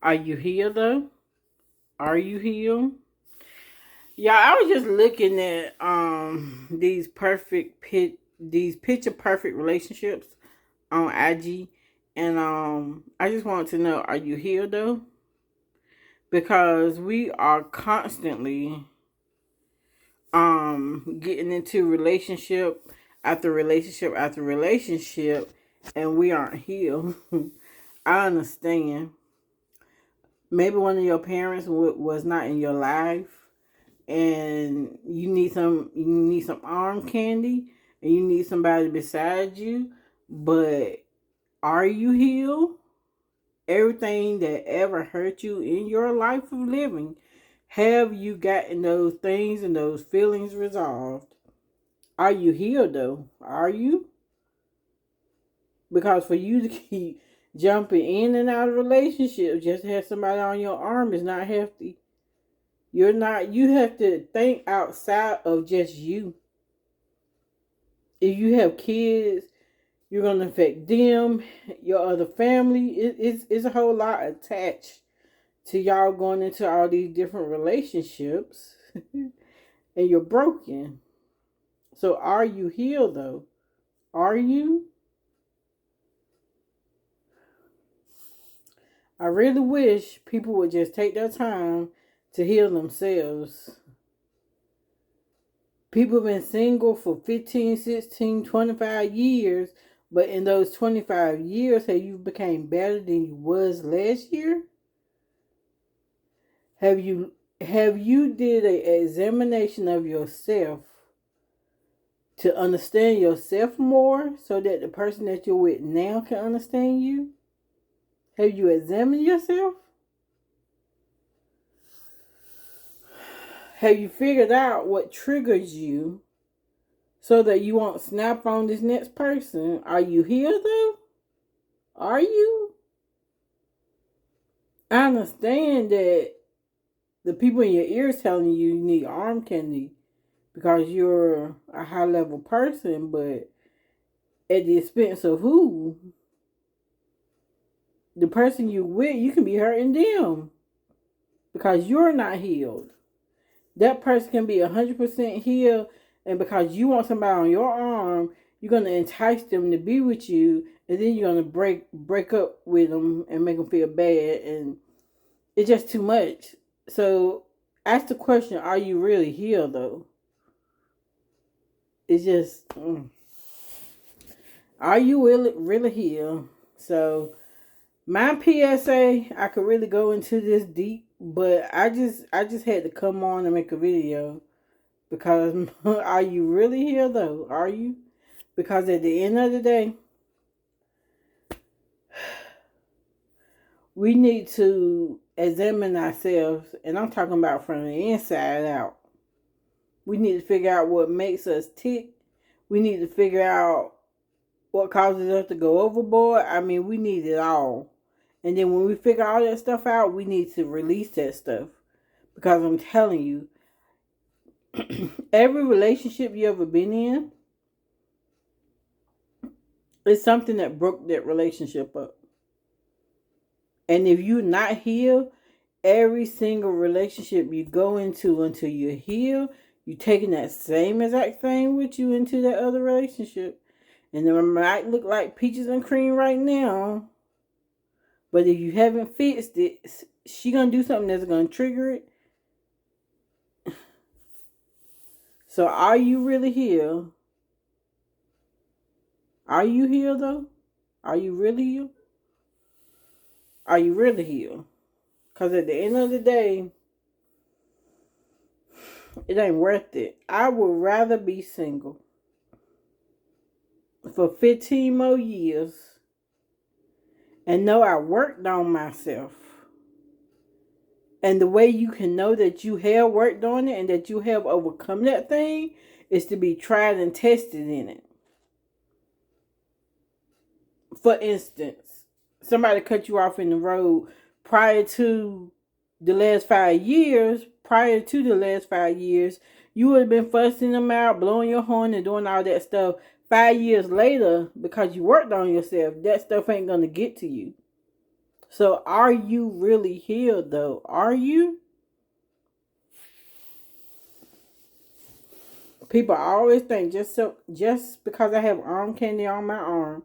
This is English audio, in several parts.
Are you healed though? Are you healed? Yeah, I was just looking at these picture perfect relationships on IG, and I just want to know, are you healed though? Because we are constantly getting into relationship after relationship after relationship, and we aren't healed. I understand. Maybe one of your parents was not in your life, and you need some arm candy, and you need somebody beside you. But are you healed? Everything that ever hurt you in your life of living, have you gotten those things and those feelings resolved? Are you healed though? Are you? Because for you to keep jumping in and out of relationships just to have somebody on your arm is not healthy. You have to think outside of just you. If you have kids, you're going to affect them, your other family. It's a whole lot attached to y'all going into all these different relationships and you're broken. So are you healed though? Are you? I really wish people would just take their time to heal themselves. People have been single for 15, 16, 25 years, but in those 25 years, have you become better than you was last year? Have you did an examination of yourself to understand yourself more so that the person that you're with now can understand you? Have you examined yourself? Have you figured out what triggers you so that you won't snap on this next person? Are you here though? Are you? I understand that the people in your ears telling you you need arm candy because you're a high level person, but at the expense of who? The person you with, you can be hurting them because you're not healed. That person can be 100% healed, and because you want somebody on your arm, you're gonna entice them to be with you, and then you're gonna break up with them and make them feel bad, and it's just too much. So ask the question: are you really healed though? It's just, are you really healed? So my PSA, I could really go into this deep, but I just had to come on and make a video because are you really here though? Are you? Because at the end of the day, we need to examine ourselves, and I'm talking about from the inside out. We need to figure out what makes us tick. We need to figure out what causes us to go overboard. I mean, we need it all. And then when we figure all that stuff out, we need to release that stuff. Because I'm telling you, every relationship you ever been in is something that broke that relationship up. And if you're not healed, every single relationship you go into until you're healed, you're taking that same exact thing with you into that other relationship. And it might look like peaches and cream right now, but if you haven't fixed it, she gonna do something that's gonna trigger it. So are you really healed? Are you healed though? Are you really healed? Are you really healed? Because at the end of the day, it ain't worth it. I would rather be single for 15 more years and know I worked on myself. And the way you can know that you have worked on it and that you have overcome that thing is to be tried and tested in it. For instance, somebody cut you off in the road prior to the last 5 years. Prior to the last 5 years, you would have been fussing them out, blowing your horn, and doing all that stuff. 5 years later, because you worked on yourself, that stuff ain't gonna get to you. So are you really healed though? Are you? People always think just because I have arm candy on my arm.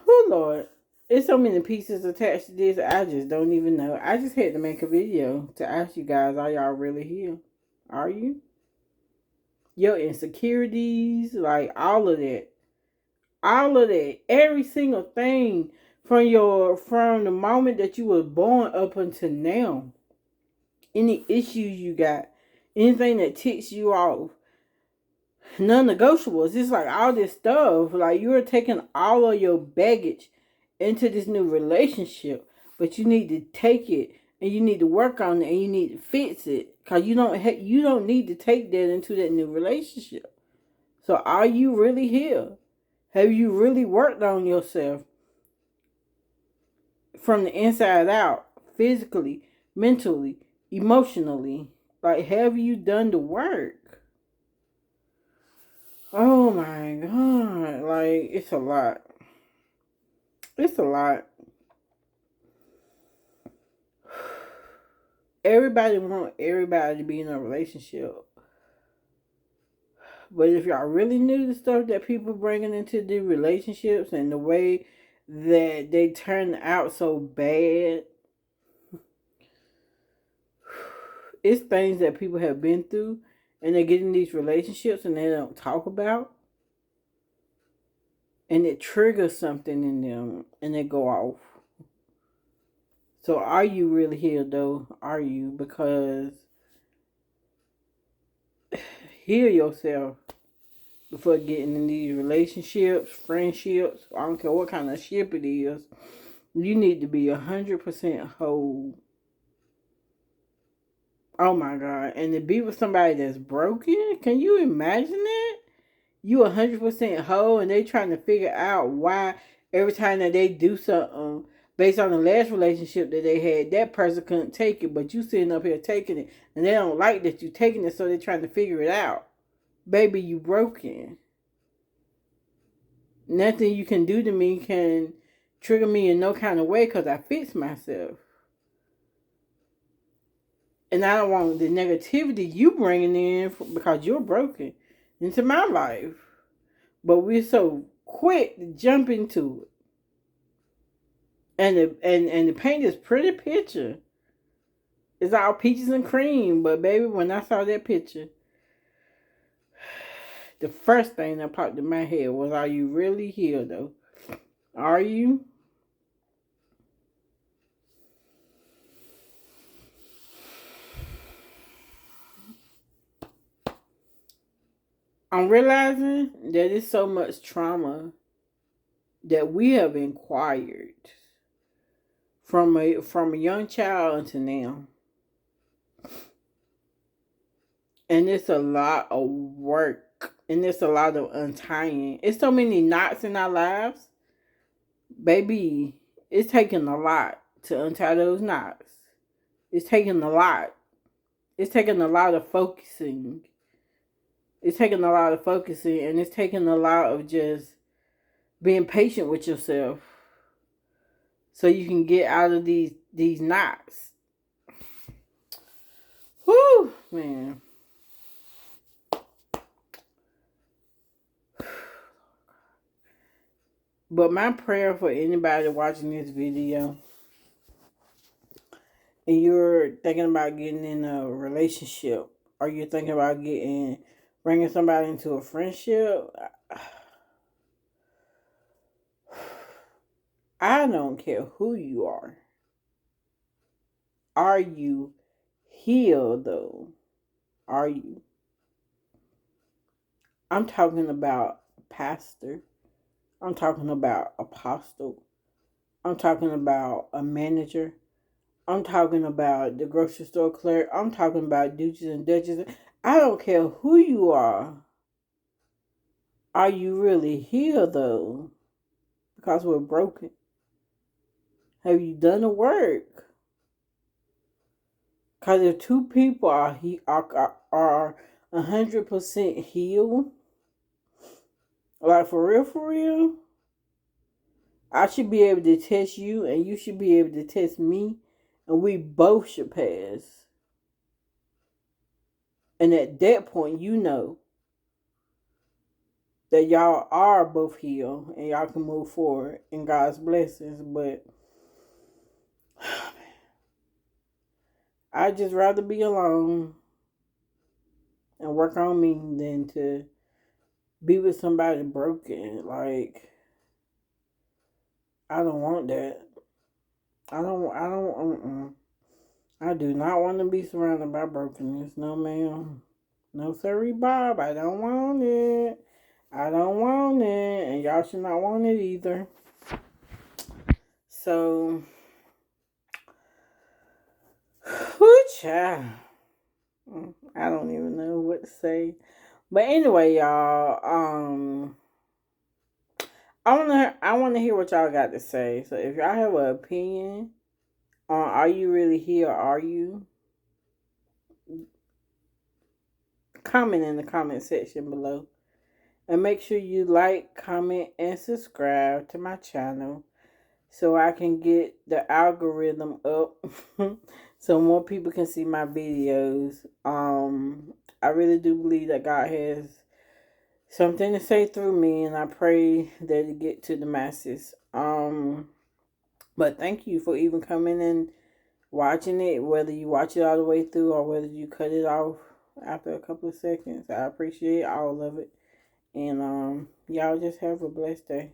Oh Lord. There's so many pieces attached to this, I just don't even know. I just had to make a video to ask you guys, are y'all really healed? Are you? Your insecurities, like all of that. All of that. Every single thing from the moment that you were born up until now. Any issues you got, anything that ticks you off, non-negotiables. It's like all this stuff. Like you're taking all of your baggage into this new relationship, but you need to take it and you need to work on it and you need to fix it because you don't need to take that into that new relationship. So are you really here? Have you really worked on yourself from the inside out, physically, mentally, emotionally? Like, have you done the work? Oh my God. Like, it's a lot. It's a lot. Everybody want everybody to be in a relationship. But if y'all really knew the stuff that people bringing into the relationships and the way that they turn out so bad, it's things that people have been through and they get in these relationships and they don't talk about. And it triggers something in them and they go off. So are you really healed though? Are you? Because heal yourself before getting in these relationships, friendships. I don't care what kind of ship it is. You need to be 100% whole. Oh my God. And to be with somebody that's broken, can you imagine that? You 100% whole and they trying to figure out why every time that they do something based on the last relationship that they had, that person couldn't take it, but you sitting up here taking it and they don't like that you taking it, so they're trying to figure it out. Baby, you broken. Nothing you can do to me can trigger me in no kind of way because I fix myself. And I don't want the negativity you bringing in because you're broken into my life. But we're so quick to jump into it. And the paint is pretty picture. It's all peaches and cream. But baby, when I saw that picture, the first thing that popped in my head was, are you really here though? Are you? I'm realizing that there's so much trauma that we have acquired from a young child until now. And it's a lot of work. And it's a lot of untying. It's so many knots in our lives. Baby, it's taking a lot to untie those knots. It's taking a lot. It's taking a lot of focusing. It's taking a lot of focusing. And it's taking a lot of just being patient with yourself. So you can get out of these knots. Whew, man. But my prayer for anybody watching this video and you're thinking about getting in a relationship or you're thinking about bringing somebody into a friendship, I don't care who you are. Are you healed though? Are you? I'm talking about pastor. I'm talking about apostle. I'm talking about a manager. I'm talking about the grocery store clerk. I'm talking about dudes and duchesses. I don't care who you are. Are you really healed though? Because we're broken. Have you done the work? Because if two people are 100% healed, like for real, I should be able to test you, and you should be able to test me, and we both should pass. And at that point, you know that y'all are both healed and y'all can move forward in God's blessings. But I'd just rather be alone and work on me than to be with somebody broken. Like, I don't want that. I do not want to be surrounded by brokenness. No, ma'am. No, sorry, Bob. I don't want it. I don't want it. And y'all should not want it either. So, whoo, child. I don't even know what to say. But anyway, y'all, I wanna hear what y'all got to say. So if y'all have an opinion on are you really here or are you, comment in the comment section below. And make sure you like, comment, and subscribe to my channel so I can get the algorithm up so more people can see my videos. I really do believe that God has something to say through me, and I pray that it get to the masses. But thank you for even coming and watching it, whether you watch it all the way through or whether you cut it off after a couple of seconds. I appreciate all of it. And y'all just have a blessed day.